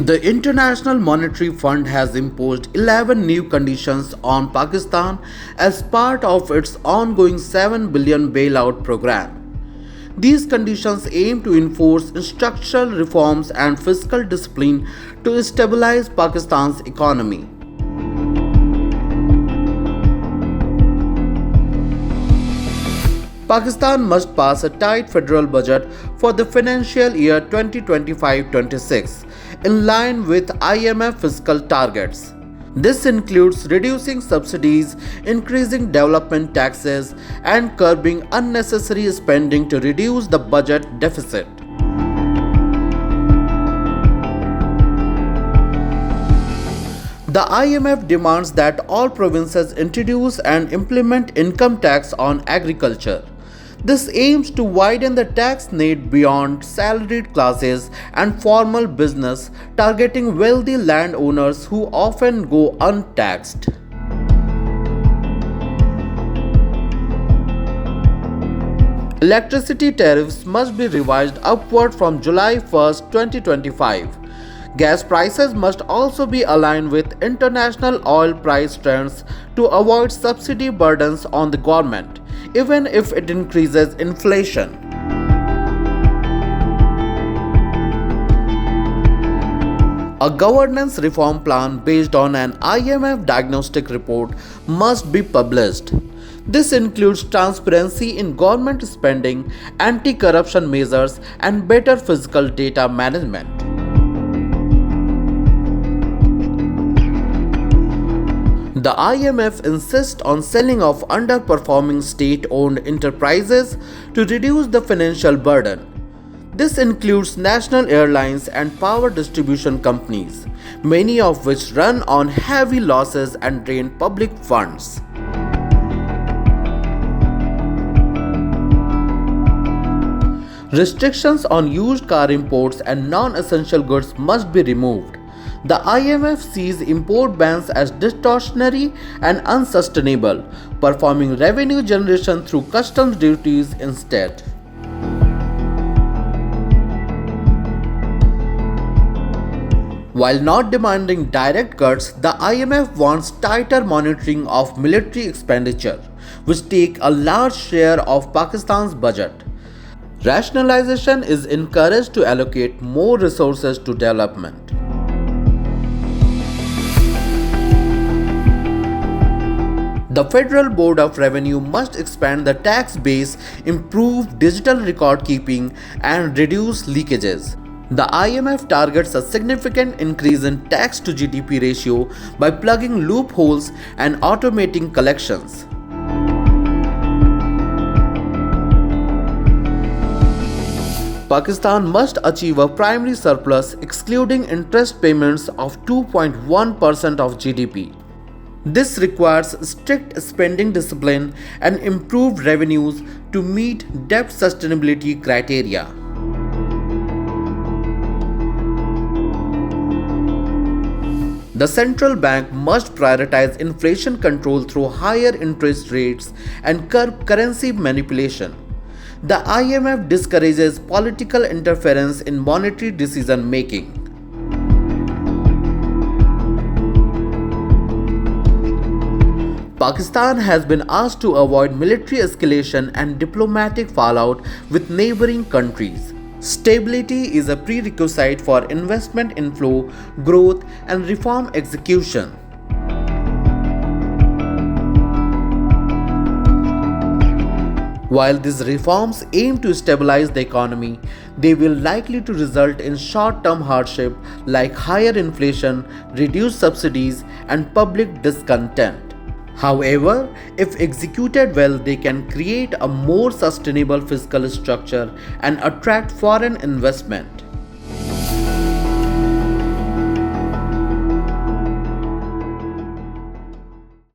The International Monetary Fund has imposed 11 new conditions on Pakistan as part of its ongoing 7 billion bailout program. These conditions aim to enforce structural reforms and fiscal discipline to stabilize Pakistan's economy. Pakistan must pass a tight federal budget for the financial year 2025-26 in line with IMF fiscal targets. This includes reducing subsidies, increasing development taxes, and curbing unnecessary spending to reduce the budget deficit. The IMF demands that all provinces introduce and implement income tax on agriculture. This aims to widen the tax net beyond salaried classes and formal business, targeting wealthy landowners who often go untaxed. Electricity tariffs must be revised upward from July 1, 2025. Gas prices must also be aligned with international oil price trends to avoid subsidy burdens on the government, even if it increases inflation. A governance reform plan based on an IMF diagnostic report must be published. This includes transparency in government spending, anti-corruption measures, and better fiscal data management. The IMF insists on selling off underperforming state-owned enterprises to reduce the financial burden. This includes national airlines and power distribution companies, many of which run on heavy losses and drain public funds. Restrictions on used car imports and non-essential goods must be removed. The IMF sees import bans as distortionary and unsustainable, performing revenue generation through customs duties instead. While not demanding direct cuts, the IMF wants tighter monitoring of military expenditure, which take a large share of Pakistan's budget. Rationalization is encouraged to allocate more resources to development. The Federal Board of Revenue must expand the tax base, improve digital record keeping, and reduce leakages. The IMF targets a significant increase in tax to GDP ratio by plugging loopholes and automating collections. Pakistan must achieve a primary surplus excluding interest payments of 2.1% of GDP. This requires strict spending discipline and improved revenues to meet debt sustainability criteria. The central bank must prioritize inflation control through higher interest rates and curb currency manipulation. The IMF discourages political interference in monetary decision making. Pakistan has been asked to avoid military escalation and diplomatic fallout with neighboring countries. Stability is a prerequisite for investment inflow, growth, and reform execution. While these reforms aim to stabilize the economy, they will likely to result in short-term hardship like higher inflation, reduced subsidies, and public discontent. However, if executed well, they can create a more sustainable fiscal structure and attract foreign investment.